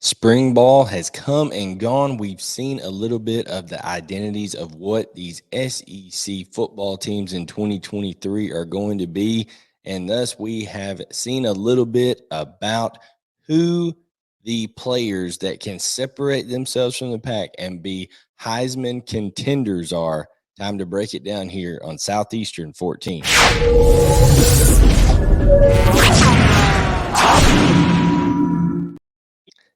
Spring ball has come and gone. We've seen a little bit of the identities of what these SEC football teams in 2023 are going to be. And thus, we have seen a little bit about who the players that can separate themselves from the pack and be Heisman contenders are. Time to break it down here on Southeastern 14.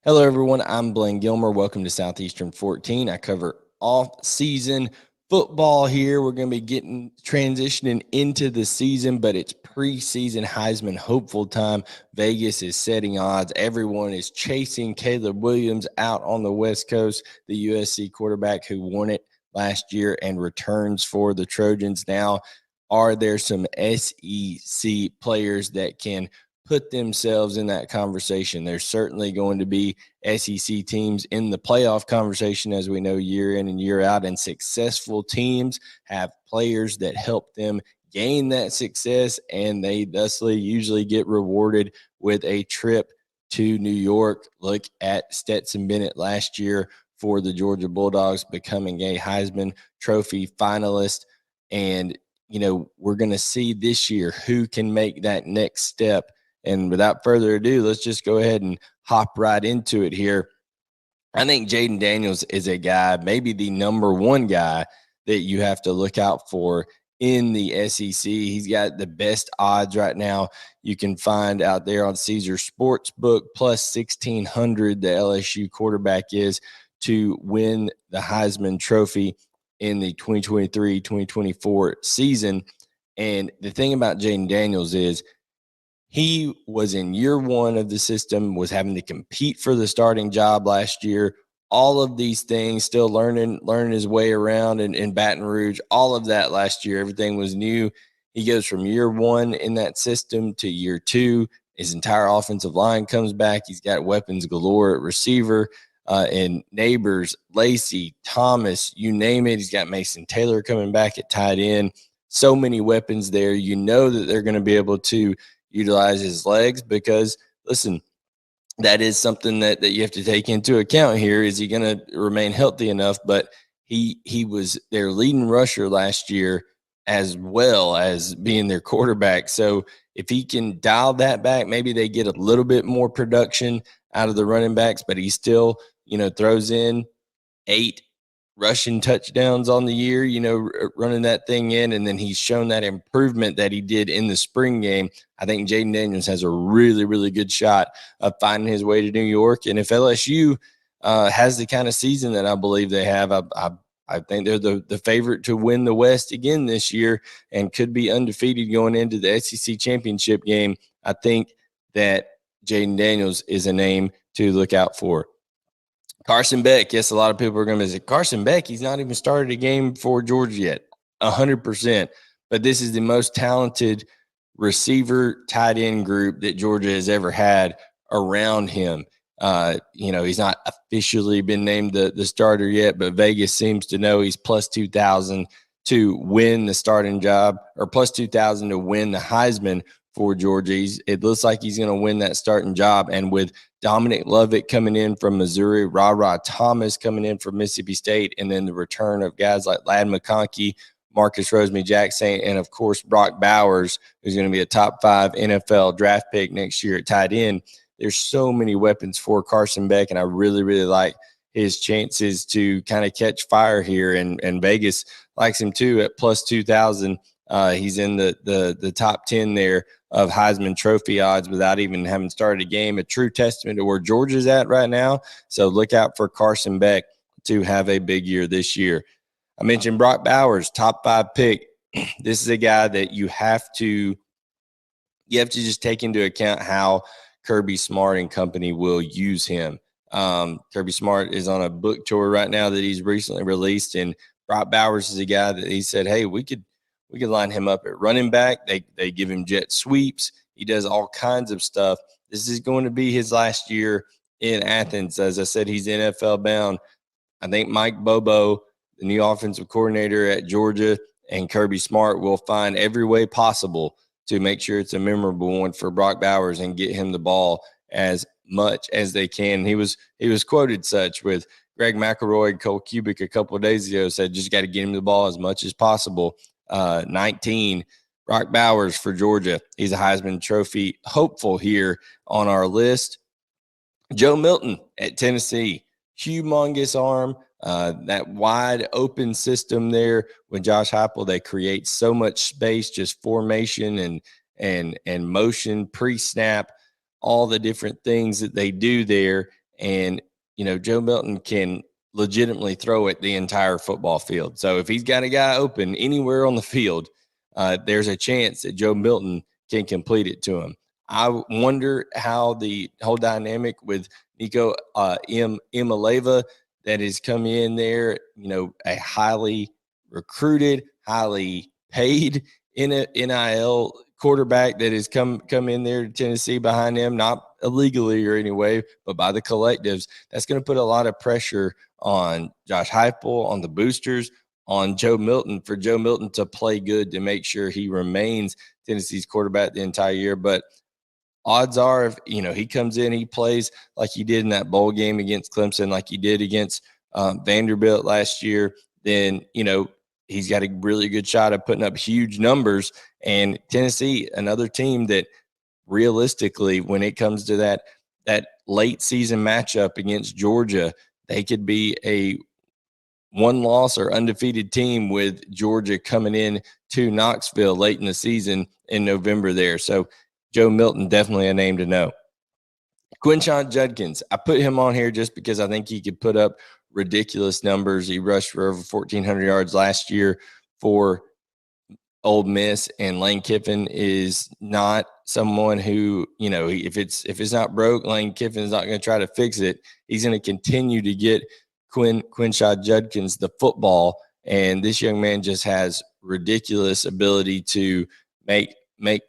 Hello, everyone. I'm Blayne Gilmer. Welcome to Southeastern 14. I cover off-season football here. We're going to be transitioning into the season, but it's preseason Heisman hopeful time. Vegas is setting odds. Everyone is chasing Caleb Williams out on the West Coast, the USC quarterback who won it last year and returns for the Trojans. Now, are there some SEC players that can put themselves in that conversation? There's certainly going to be SEC teams in the playoff conversation, as we know, year in and year out, and successful teams have players that help them gain that success, and they thusly usually get rewarded with a trip to New York. Look at Stetson Bennett last year for the Georgia Bulldogs, becoming a Heisman Trophy finalist. And, you know, we're going to see this year who can make that next step. And without further ado, let's just go ahead and hop right into it here. I think Jayden Daniels is a guy, maybe the number one guy that you have to look out for in the SEC. He's got the best odds right now you can find out there on Caesar Sportsbook, plus 1,600 the LSU quarterback is to win the Heisman Trophy in the 2023-2024 season. And the thing about Jayden Daniels is he was in year one of the system, was having to compete for the starting job last year. All of these things, still learning his way around in Baton Rouge, all of that last year. Everything was new. He goes from year one in that system to year two. His entire offensive line comes back. He's got weapons galore at receiver, and Neighbors, Lacey, Thomas, you name it. He's got Mason Taylor coming back at tight end. So many weapons there. You know that they're going to be able to utilize his legs because, listen, that is something that you have to take into account here. Is he going to remain healthy enough? But he was their leading rusher last year as well as being their quarterback. So if he can dial that back, maybe they get a little bit more production out of the running backs, but he still, throws in 8 rushing touchdowns on the year, running that thing in. And then he's shown that improvement that he did in the spring game. I think Jayden Daniels has a really, really good shot of finding his way to New York. And if LSU has the kind of season that I believe they have, I think they're the favorite to win the West again this year and could be undefeated going into the SEC championship game. I think that Jayden Daniels is a name to look out for. Carson Beck, yes, a lot of people are going to say, Carson Beck, he's not even started a game for Georgia yet, 100%. But this is the most talented receiver tight end group that Georgia has ever had around him. He's not officially been named the starter yet, but Vegas seems to know he's plus 2,000 to win the starting job, or plus 2,000 to win the Heisman for Georgia. It looks like he's going to win that starting job. And with Dominic Lovett coming in from Missouri, Ra Thomas coming in from Mississippi State, and then the return of guys like Ladd McConkey, Marcus Rosemy-Jacksaint, and, of course, Brock Bowers, who's going to be a top 5 NFL draft pick next year at tight end. There's so many weapons for Carson Beck, and I really, really like his chances to kind of catch fire here. And Vegas likes him, too, at plus 2,000. He's in the top 10 there of Heisman Trophy odds without even having started a game. A true testament to where Georgia's at right now. So look out for Carson Beck to have a big year this year. I mentioned Brock Bowers, top 5 pick. This is a guy that you have to just take into account how Kirby Smart and company will use him. Kirby Smart is on a book tour right now that he's recently released, and Brock Bowers is a guy that he said, hey, we could line him up at running back. They give him jet sweeps. He does all kinds of stuff. This is going to be his last year in Athens. As I said, he's NFL bound. I think Mike Bobo, the new offensive coordinator at Georgia, and Kirby Smart will find every way possible to make sure it's a memorable one for Brock Bowers and get him the ball as much as they can. He was quoted such with Greg McElroy and Cole Cubic a couple of days ago, said just got to get him the ball as much as possible. 19, Brock Bowers for Georgia. He's a Heisman Trophy hopeful here on our list. Joe Milton at Tennessee, humongous arm. That wide open system there with Josh Heupel, they create so much space, just formation and motion, pre-snap, all the different things that they do there. And, Joe Milton can legitimately throw it the entire football field. So if he's got a guy open anywhere on the field, there's a chance that Joe Milton can complete it to him. I wonder how the whole dynamic with Nico Imaleva that has come in there, a highly recruited, highly paid NIL quarterback that has come in there to Tennessee behind him, not illegally or any way, but by the collectives. That's going to put a lot of pressure on Josh Heupel, on the boosters, on Joe Milton, for Joe Milton to play good to make sure he remains Tennessee's quarterback the entire year. But odds are, if he comes in, he plays like he did in that bowl game against Clemson, like he did against Vanderbilt last year, then he's got a really good shot of putting up huge numbers. And Tennessee, another team that realistically, when it comes to that late season matchup against Georgia, they could be a one-loss or undefeated team with Georgia coming in to Knoxville late in the season in November there. So Joe Milton, definitely a name to know. Quinshon Judkins, I put him on here just because I think he could put up ridiculous numbers. He rushed for over 1,400 yards last year for Ole Miss, and Lane Kiffin is not someone who, if it's not broke, Lane Kiffin is not going to try to fix it. He's going to continue to get Quinshon Judkins the football, and this young man just has ridiculous ability to make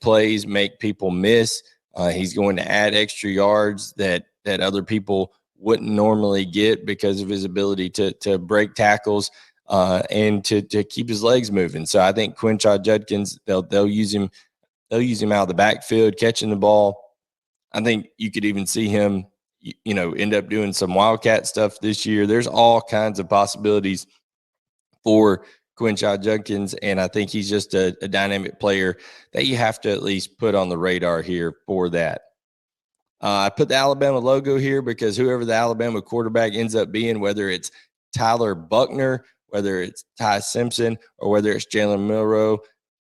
plays, make people miss. He's going to add extra yards that other people wouldn't normally get because of his ability to break tackles and to keep his legs moving. So I think Quinshon Judkins, they'll use him out of the backfield catching the ball. I think you could even see him, end up doing some Wildcat stuff this year. There's all kinds of possibilities for Quinshon Judkins, and I think he's just a dynamic player that you have to at least put on the radar here for that. I put the Alabama logo here because whoever the Alabama quarterback ends up being, whether it's Tyler Buckner, whether it's Ty Simpson, or whether it's Jalen Milroe,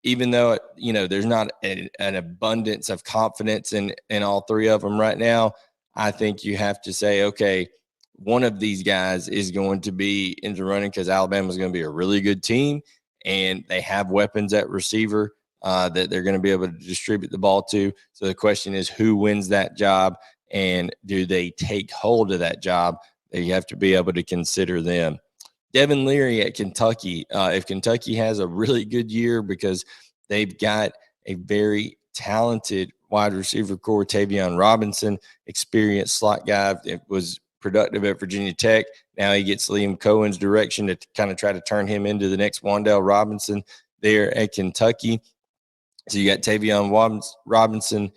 even though, there's not an abundance of confidence in all three of them right now, I think you have to say, okay, one of these guys is going to be in the running because Alabama is going to be a really good team, and they have weapons at receiver that they're going to be able to distribute the ball to. So the question is, who wins that job, and do they take hold of that job? You have to be able to consider them. Devin Leary at Kentucky. If Kentucky has a really good year because they've got a very talented wide receiver core, Tavion Robinson, experienced slot guy, it was productive at Virginia Tech. Now he gets Liam Cohen's direction to kind of try to turn him into the next Wan'Dale Robinson there at Kentucky. So you got Tavion Robinson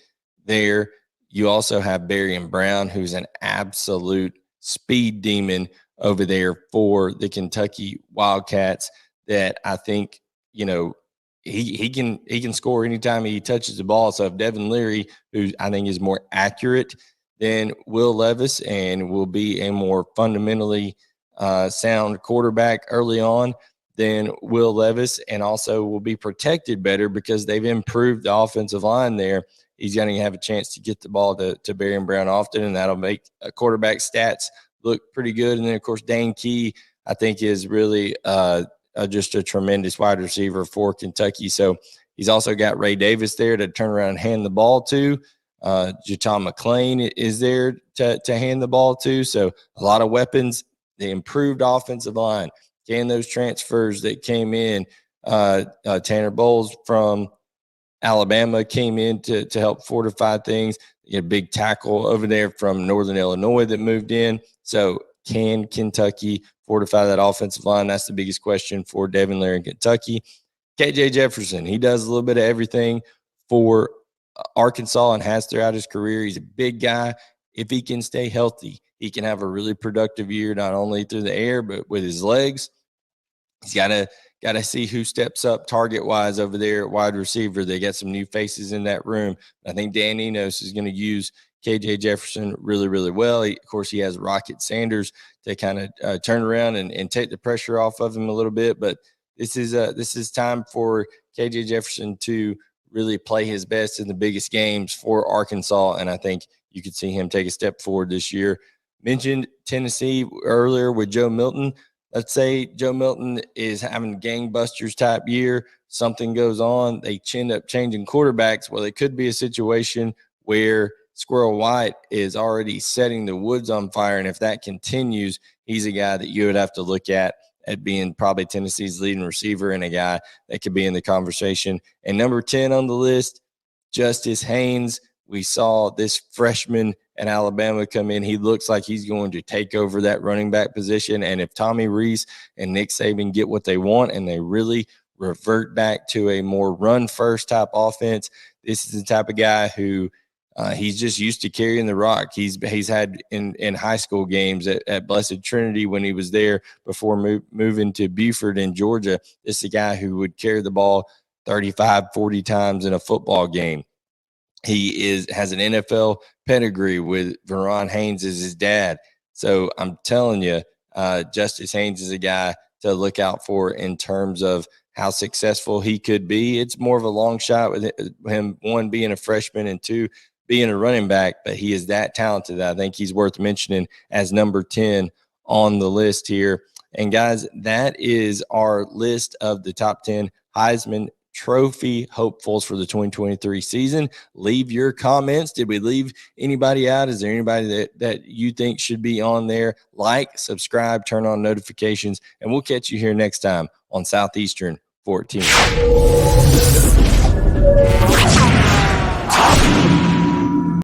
there. You also have Barian Brown, who's an absolute speed demon over there for the Kentucky Wildcats that I think, he can score anytime he touches the ball. So if Devin Leary, who I think is more accurate than Will Levis and will be a more fundamentally sound quarterback early on than Will Levis, and also will be protected better because they've improved the offensive line there, he's going to have a chance to get the ball to Barian Brown often, and that'll make quarterback stats look pretty good. And then, of course, Dane Key, I think, is really just a tremendous wide receiver for Kentucky. So he's also got Ray Davis there to turn around and hand the ball to. Jaton McClain is there to hand the ball to. So a lot of weapons. The improved offensive line. Can those transfers that came in, Tanner Bowles from Alabama came in to help fortify things. You had a big tackle over there from Northern Illinois that moved in. So can Kentucky fortify that offensive line? That's the biggest question for Devin Leary in Kentucky. KJ Jefferson, he does a little bit of everything for Arkansas and has throughout his career. He's a big guy. if he can stay healthy, he can have a really productive year, not only through the air, but with his legs. He's got to see who steps up target wise over there at wide receiver. They got some new faces in that room. I think Dan Enos is going to use KJ Jefferson really, really well. Of course, he has Rocket Sanders to kind of turn around and take the pressure off of him a little bit. But this is time for KJ Jefferson to really play his best in the biggest games for Arkansas, and I think you could see him take a step forward this year. Mentioned Tennessee earlier with Joe Milton. Let's say Joe Milton is having gangbusters type year. Something goes on. They end up changing quarterbacks. Well, it could be a situation where Squirrel White is already setting the woods on fire. And if that continues, he's a guy that you would have to look at being probably Tennessee's leading receiver and a guy that could be in the conversation. And number 10 on the list, Justice Haynes. We saw this freshman at Alabama come in. He looks like he's going to take over that running back position. And if Tommy Rees and Nick Saban get what they want and they really revert back to a more run-first type offense, this is the type of guy who he's just used to carrying the rock. He's had in high school games at Blessed Trinity when he was there before moving to Buford in Georgia. This is a guy who would carry the ball 35, 40 times in a football game. He has an NFL pedigree with Verron Haynes as his dad. So I'm telling you, Justice Haynes is a guy to look out for in terms of how successful he could be. It's more of a long shot with him, one, being a freshman, and two, being a running back, but he is that talented. I think he's worth mentioning as number 10 on the list here. And guys, that is our list of the top 10 Heisman Trophy hopefuls for the 2023 season. Leave your comments. Did we leave anybody out? Is there anybody that you think should be on there? Like, subscribe, turn on notifications, and we'll catch you here next time on Southeastern 14.